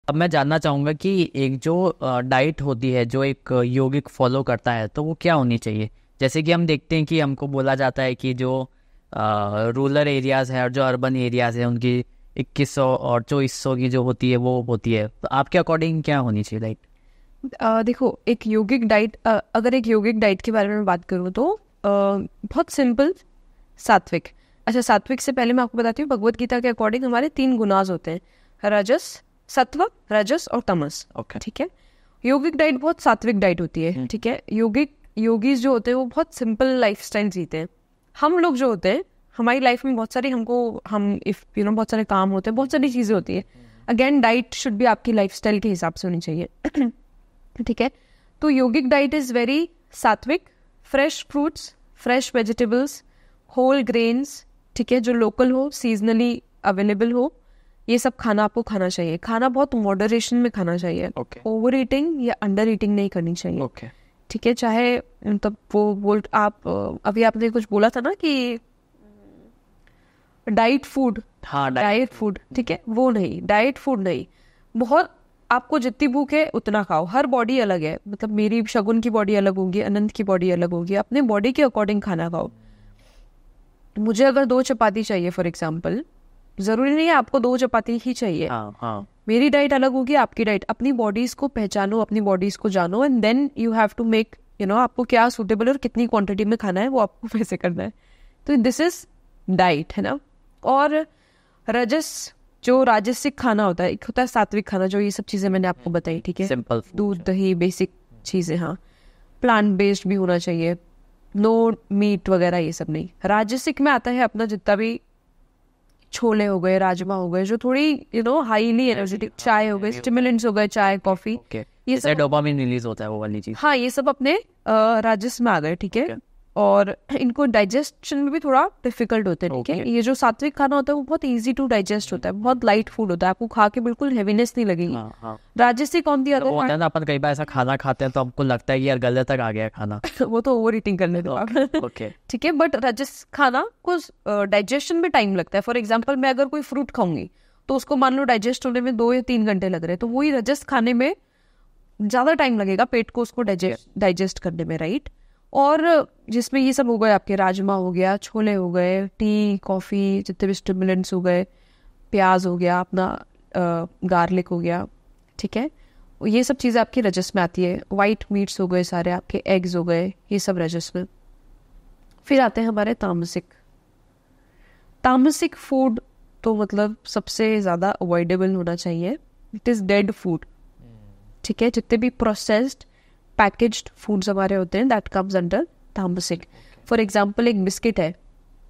अब मैं जानना चाहूँगा कि एक जो डाइट होती है जो एक यौगिक फॉलो करता है तो वो क्या होनी चाहिए। जैसे कि हम देखते हैं कि हमको बोला जाता है कि जो रूरल एरियाज़ है और जो अर्बन एरियाज़ है उनकी 2100 और 2400 की जो होती है वो होती है, तो आपके अकॉर्डिंग क्या होनी चाहिए डाइट? देखो, एक यौगिक डाइट, अगर एक यौगिक डाइट के बारे में बात करूँ तो बहुत सिंपल, सात्विक। अच्छा, सात्विक से पहले मैं आपको बताती हूँ, भगवत गीता के अकॉर्डिंग हमारे 3 गुनाज होते हैं, रजस, सत्व, रजस और तमस। ओके। ठीक है। यौगिक डाइट बहुत सात्विक डाइट होती है। ठीक है। योगीज जो होते हैं वो बहुत सिंपल लाइफस्टाइल जीते हैं। हम लोग जो होते हैं, हमारी लाइफ में बहुत सारी बहुत सारे काम होते हैं, बहुत सारी चीज़ें होती है। अगेन, डाइट शुड भी आपकी लाइफस्टाइल के हिसाब से होनी चाहिए। ठीक है। तो yogic diet is very sattvic, fresh fruits, fresh vegetables, whole grains, ठीक है, जो लोकल हो, सीजनली अवेलेबल हो, ये सब खाना आपको खाना चाहिए। खाना बहुत मॉडरेशन में खाना चाहिए। ओवर ईटिंग या अंडर ईटिंग नहीं करनी चाहिए। ठीक है। चाहे मतलब वो आप अभी आपने कुछ बोला था ना कि डाइट फूड, हाँ, डाइट फूड, ठीक है, वो नहीं, डाइट फूड नहीं। बहुत आपको जितनी भूख है उतना खाओ। हर बॉडी अलग है, मतलब मेरी शगुन की बॉडी अलग होगी, अनंत की बॉडी अलग होगी। अपने बॉडी के अकॉर्डिंग खाना खाओ। मुझे अगर 2 चपाती चाहिए फॉर एग्जाम्पल, जरूरी नहीं है आपको 2 चपाती ही चाहिए। हाँ। मेरी डाइट अलग होगी, आपकी डाइट। अपनी बॉडीज को पहचानो, अपनी बॉडीज को जानो, and then you have to make आपको क्या सूटेबल है और कितनी क्वांटिटी में खाना है वो आपको वैसे करना है। तो दिस इज डाइट, है ना। और रजस, जो राजसिक खाना होता है, एक होता है सात्विक खाना, जो ये सब चीजें मैंने आपको बताई। ठीक है। सिंपल दूध, दही, बेसिक चीजें। हाँ, प्लांट बेस्ड भी होना चाहिए, नो मीट वगैरह, ये सब नहीं। राजसिक में आता है अपना जितना भी छोले हो गए, राजमा हो गए, जो थोड़ी हाईली एनर्जेटिक, चाय हो गए, स्टिमुलेंट्स हो गए, चाय, कॉफी, ये सब डोपामिन रिलीज होता है, वो वाली चीज। हाँ, ये सब अपने राजस में आ गए। ठीक है। और इनको डाइजेशन में भी थोड़ा डिफिकल्ट होते हैं। ठीक है। ये जो सात्विक खाना होता है वो बहुत इजी टू डाइजेस्ट होता है, बहुत लाइट फूड होता है, आपको खा के बिल्कुल हेवीनेस नहीं लगेगी। राजसिक ऑन दी अदर हैंड, अपन कई बार ऐसा खाना खाते हैं तो हमको लगता है कि यार गले तक आ गया खाना। वो तो ओवर ईटिंग करने दो आप। ठीक है। बट राजस खाना को डाइजेशन में टाइम लगता है। फॉर एग्जाम्पल, मैं अगर कोई फ्रूट खाऊंगी तो उसको मान लो डाइजेस्ट होने में 2 या 3 घंटे लग रहे हैं, तो वही रजस खाने में ज्यादा टाइम लगेगा पेट को उसको डाइजेस्ट करने में, राइट। और जिसमें ये सब हो गए, आपके राजमा हो गया, छोले हो गए, टी, कॉफी, जितने भी स्टिमुलेंट्स हो गए, प्याज हो गया, अपना गार्लिक हो गया। ठीक है। ये सब चीज़ें आपकी रजस में आती है। वाइट मीट्स हो गए सारे आपके, एग्स हो गए, ये सब रजस में। फिर आते हैं हमारे तामसिक फूड, तो मतलब सबसे ज़्यादा अवॉइडेबल होना चाहिए। It is dead food. ठीक है। जितने भी प्रोसेस्ड पैकेज्ड फूड्स हमारे होते हैं, दैट कम्स अंडर तामसिक। फॉर एग्जाम्पल, एक बिस्किट है,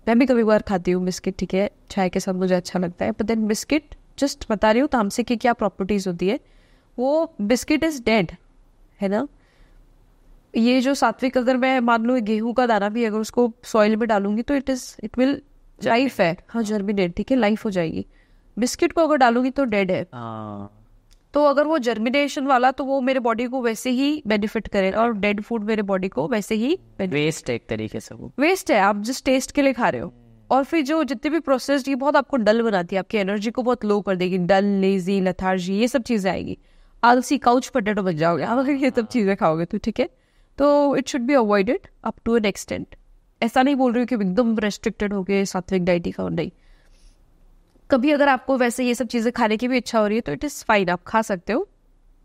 मैं भी कभी बार खाती हूँ बिस्किट। ठीक है। चाय के साथ मुझे अच्छा लगता है, बट देन बिस्किट, जस्ट बता रही हूँ तामसिक की क्या प्रॉपर्टीज होती है। वो बिस्किट इज डेड, है ना। ये जो सात्विक, अगर मैं मान लो गेहूं का दाना भी अगर उसको सॉइल में डालूंगी तो इट विल लाइफ है। हाँ, जर्मिनेट। ठीक है, लाइफ हो जाएगी। बिस्किट को अगर डालूंगी तो डेड है। तो अगर वो जर्मिनेशन वाला, तो वो मेरे बॉडी को वैसे ही बेनिफिट करे, और डेड फूड मेरे बॉडी को वैसे ही वेस्ट है, एक तरीके से वो वेस्ट है, आप जिस टेस्ट के लिए खा रहे हो। और फिर जो जितने भी प्रोसेस्ड, ये बहुत आपको डल बनाती है, आपकी एनर्जी को बहुत लो कर देगी। डल, लेजी, लेथार्जी, ये सब चीजें आएगी। आलसी, काउच पोटैटो बन जाओगे आप अगर ये सब चीजें खाओगे तो। ठीक है। तो it should be avoided up to an extent. ऐसा नहीं बोल रही हूँ कि एकदम रेस्ट्रिक्टेड हो गए, सात्विक डाइट ही खाओ, नहीं। कभी अगर आपको वैसे ये सब चीजें खाने की भी इच्छा हो रही है तो इट इज फाइन, आप खा सकते हो,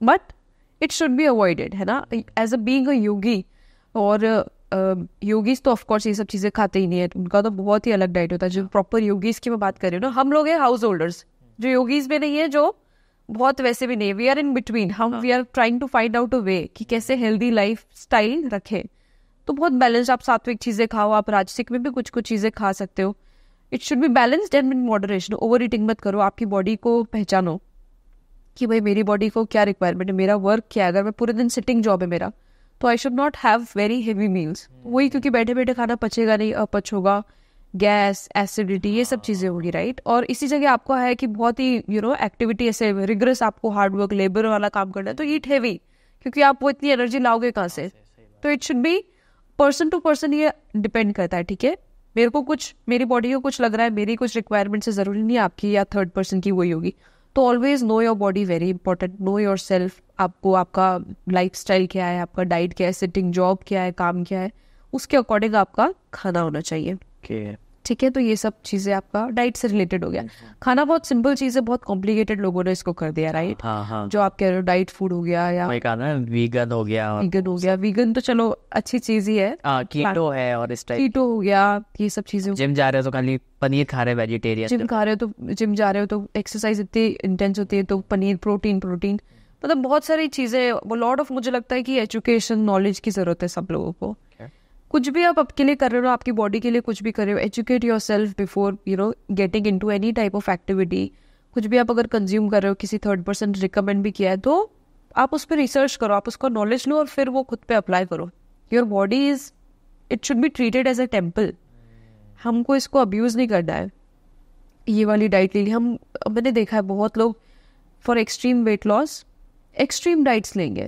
but it should be avoided, है ना। एज अ बीइंग अ योगी, और योगीज तो ऑफकोर्स ये सब चीजें खाते ही नहीं है, उनका तो बहुत ही अलग डाइट होता है। जो प्रॉपर योगीज की मैं बात कर रही हूँ ना, हम लोग हैं हाउस होल्डर्स, जो योगीज में नहीं है, जो बहुत वैसे भी नहीं, we are in between. We are trying to find out a way कि कैसे हेल्दी लाइफ स्टाइल रखें। तो बहुत बैलेंस, आप सात्विक चीजें खाओ, आप राजसिक में भी कुछ कुछ चीजें खा सकते हो। It should be balanced and in moderation. Over eating मत करो। आपकी बॉडी को पहचानो कि भाई मेरी बॉडी को क्या रिक्वायरमेंट है, मेरा वर्क क्या है। अगर मैं पूरे दिन सिटिंग जॉब है मेरा, तो I should not have very heavy meals. वही, क्योंकि बैठे बैठे खाना पचेगा नहीं, अपच होगा, गैस, एसिडिटी, ये सब चीजें होगी, राइट। और इसी जगह आपको है कि बहुत ही एक्टिविटी, ऐसे रिग्रेस, आपको हार्ड वर्क, लेबर वाला काम करना है, तो ईट हैवी, क्योंकि आप वो इतनी एनर्जी लाओगे कहाँ से। तो it should be person to person, ये डिपेंड करता है। ठीक है। मेरे को कुछ, मेरी बॉडी को कुछ लग रहा है, मेरी कुछ रिक्वायरमेंट से, जरूरी नहीं आपकी या थर्ड पर्सन की वही होगी। तो always know your body, very important, know your self. आपको आपका लाइफस्टाइल क्या है, आपका डाइट क्या है, सिटिंग जॉब क्या है, काम क्या है, उसके अकॉर्डिंग आपका खाना होना चाहिए। ठीक है, तो ये सब चीजें आपका डाइट से रिलेटेड हो गया। खाना बहुत सिंपल चीज है, बहुत कॉम्प्लिकेटेड लोगों ने इसको कर दिया, राइट। जो आप कह रहे हो डाइट फूड हो गया या वीगन हो गया, वीगन तो चलो अच्छी चीज ही है, कीटो है और इस टाइप, कीटो हो गया, ये सब चीजें। जिम जा रहे हो तो खाली पनीर खा रहे, वेजिटेरियन जिम जा रहे हो तो एक्सरसाइज इतनी इंटेंस होती है तो पनीर, प्रोटीन मतलब बहुत सारी चीजें, वो लॉट ऑफ, मुझे लगता है कि एजुकेशन नॉलेज की जरूरत है सब लोगों को। कुछ भी आप आपके लिए कर रहे हो, आपकी बॉडी के लिए कुछ भी कर रहे हो, educate your self before getting into any type of activity. कुछ भी आप अगर कंज्यूम कर रहे हो, किसी थर्ड पर्सन रिकमेंड भी किया है, तो आप उस पर रिसर्च करो, आप उसका नॉलेज लो और फिर वो खुद पे अप्लाई करो। Your body is, it should be treated as a temple. हमको इसको अब्यूज नहीं करना है। ये वाली डाइट ले ली, मैंने देखा है बहुत लोग for extreme weight loss extreme diets लेंगे।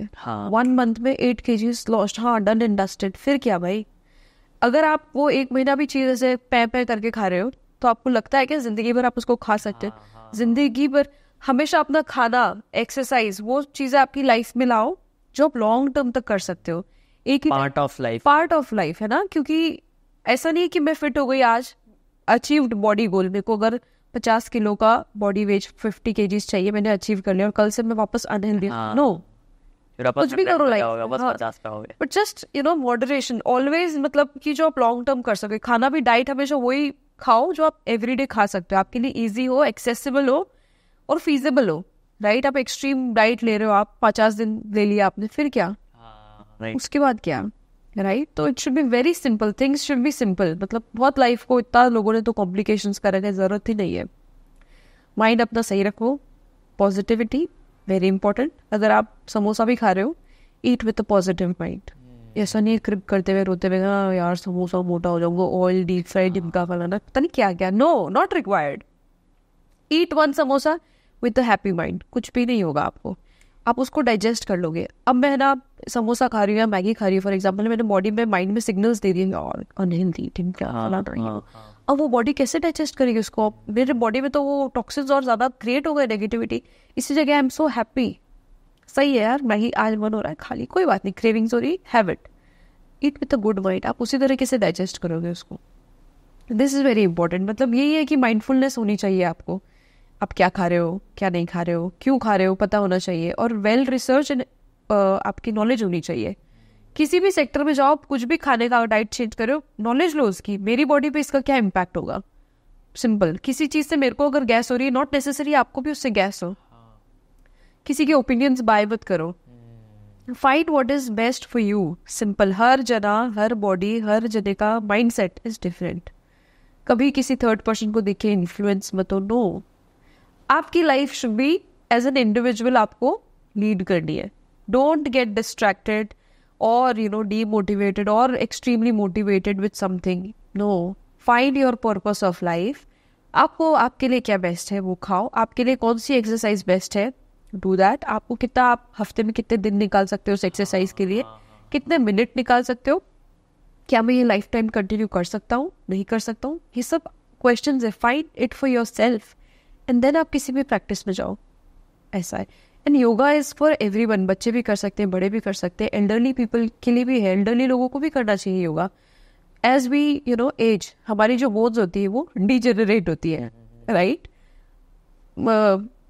1 मंथ में 8 kgs lost, done and dusted. फिर क्या भाई, अगर आप वो 1 महीना भी चीज ऐसे पै करके खा रहे हो तो आपको लगता है कि जिंदगी भर आप उसको खा सकते हो। जिंदगी भर हमेशा अपना खाना, एक्सरसाइज, वो चीजें आपकी लाइफ में लाओ जो आप लॉन्ग टर्म तक कर सकते हो। एक ही पार्ट ऑफ लाइफ है ना, क्योंकि ऐसा नहीं कि मैं फिट हो गई आज, अचीव्ड बॉडी गोल, मेरे को अगर 50 किलो का बॉडी वेट 50 kgs चाहिए, मैंने अचीव कर लिया और कल से मैं वापस अनहेल्दी, नो, कुछ भी करो life, but just moderation always. मतलब कि जो आप लॉन्ग टर्म कर सके, खाना भी डाइट हमेशा वही खाओ जो आप एवरीडे खा सकते हो, आपके लिए इजी हो, एक्सेसिबल हो और फीजिबल हो, राइट। आप एक्सट्रीम डाइट ले रहे हो, आप 50 दिन ले लिया आपने, फिर क्या, उसके बाद क्या, राइट। तो it should be very simple, things should be simple. मतलब बहुत लाइफ को इतना लोगों ने तो कॉम्प्लिकेशंस कर रखे, जरूरत ही नहीं है। माइंड अपना सही रखो, पॉजिटिविटी वेरी इंपॉर्टेंट। अगर आप समोसा भी खा रहे हो, eat with a positive mind. ऐसा नहीं क्रिप करते हुए रोते हुए, हाँ यार समोसा मोटा हो जाऊंगा, ऑयल डीप फ्राइड डिमका फलाना, पता नहीं क्या क्या, no, not required. Eat 1 samosa with a happy mind, कुछ भी नहीं होगा आपको, आप उसको डाइजेस्ट कर लोगे। अब मैं ना समोसा खा रही हूँ या मैगी खा रही हूँ फॉर एग्जाम्पल, मैंने बॉडी में, माइंड में सिग्नल्स दे दिए और अनहेल्दी डिमका फलाना, अब वो बॉडी कैसे डाइजेस्ट करेगी उसको। मेरे बॉडी में तो वो टॉक्सिन्स और ज्यादा क्रिएट हो गए, नेगेटिविटी। इसी जगह आई एम सो हैप्पी, सही है यार, मैगी आज मन हो रहा है खाली, कोई बात नहीं, क्रेविंग्स हो रही, have it, eat with a good mind, आप उसी तरीके से डाइजेस्ट करोगे उसको। This is very important. मतलब यही है कि माइंडफुलनेस होनी चाहिए आपको, आप क्या खा रहे हो, क्या नहीं खा रहे हो, क्यों खा रहे हो, पता होना चाहिए, और वेल रिसर्च एंड आपकी नॉलेज होनी चाहिए। किसी भी सेक्टर में जाओ, कुछ भी खाने का डाइट चेंज करो, नॉलेज लो उसकी, मेरी बॉडी पे इसका क्या इम्पैक्ट होगा। सिंपल, किसी चीज से मेरे को अगर गैस हो रही है, नॉट नेसेसरी आपको भी उससे गैस हो। किसी के ओपिनियंस बाय मत करो, find what is best for you. Simple, हर जना, हर बॉडी, हर जने का माइंड सेट इज डिफरेंट। कभी किसी थर्ड पर्सन को देखे इन्फ्लुएंस मत हो, नो। आपकी life should be as an individual, आपको लीड करनी है। डोंट गेट डिस्ट्रैक्टेड और demotivated or extremely motivated with something. No, find your purpose of life. आपको आपके लिए क्या बेस्ट है वो खाओ, आपके लिए कौन सी एक्सरसाइज बेस्ट है, डू दैट। आपको कितना, आप हफ्ते में कितने दिन निकाल सकते हो उस एक्सरसाइज के लिए, कितने मिनट निकाल सकते हो, क्या मैं ये लाइफ टाइम कंटिन्यू कर सकता हूँ, नहीं कर सकता हूँ, ये सब क्वेश्चंस है। Find it for yourself and then आप किसी भी प्रैक्टिस में जाओ, ऐसा है। And yoga is for everyone, बच्चे भी कर सकते हैं, बड़े भी कर सकते हैं, एल्डरली पीपल के लिए भी है, एल्डरली लोगों को भी करना चाहिए योगा। एज वी एज, हमारी जो बोन्स होती है वो डिजेनरेट होती है, राइट।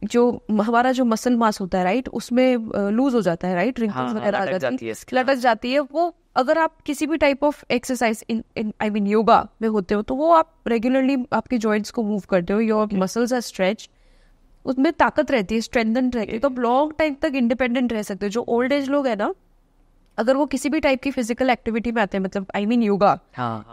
जो हमारा जो मसल मास होता है, राइट, उसमें लूज हो जाता है, राइट, रिंकल्स वगैरह आ जाती है, लटक जाती है। वो अगर आप किसी भी type of exercise I mean yoga में होते हो, तो वो आप रेगुलरली आपके जॉइंट्स को मूव करते हो, योर मसल्स आर स्ट्रेच, उसमें ताकत रहती है, स्ट्रेंथन रहती है, तो लॉन्ग टाइम तक इंडिपेंडेंट रह सकते हो। जो ओल्ड एज लोग है ना, अगर वो किसी भी टाइप की फिजिकल एक्टिविटी में आते हैं, मतलब आई मीन योगा,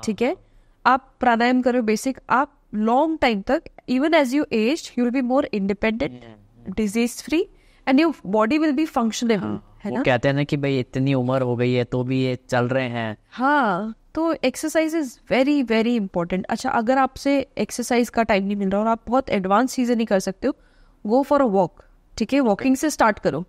ठीक है, आप प्राणायाम करो बेसिक, आप लॉन्ग टाइम तक, even as you age, you will be more independent, disease free and your body will be functionable, है ना। कहते हैं ना कि भाई इतनी उम्र हो गई है तो भी ये चल रहे हैं। हाँ, तो exercise is very very important. अच्छा, अगर आपसे एक्सरसाइज का टाइम नहीं मिल रहा और आप बहुत एडवांस चीजें नहीं कर सकते हो, गो फॉर अ वॉक, ठीक है, वॉकिंग से स्टार्ट करो,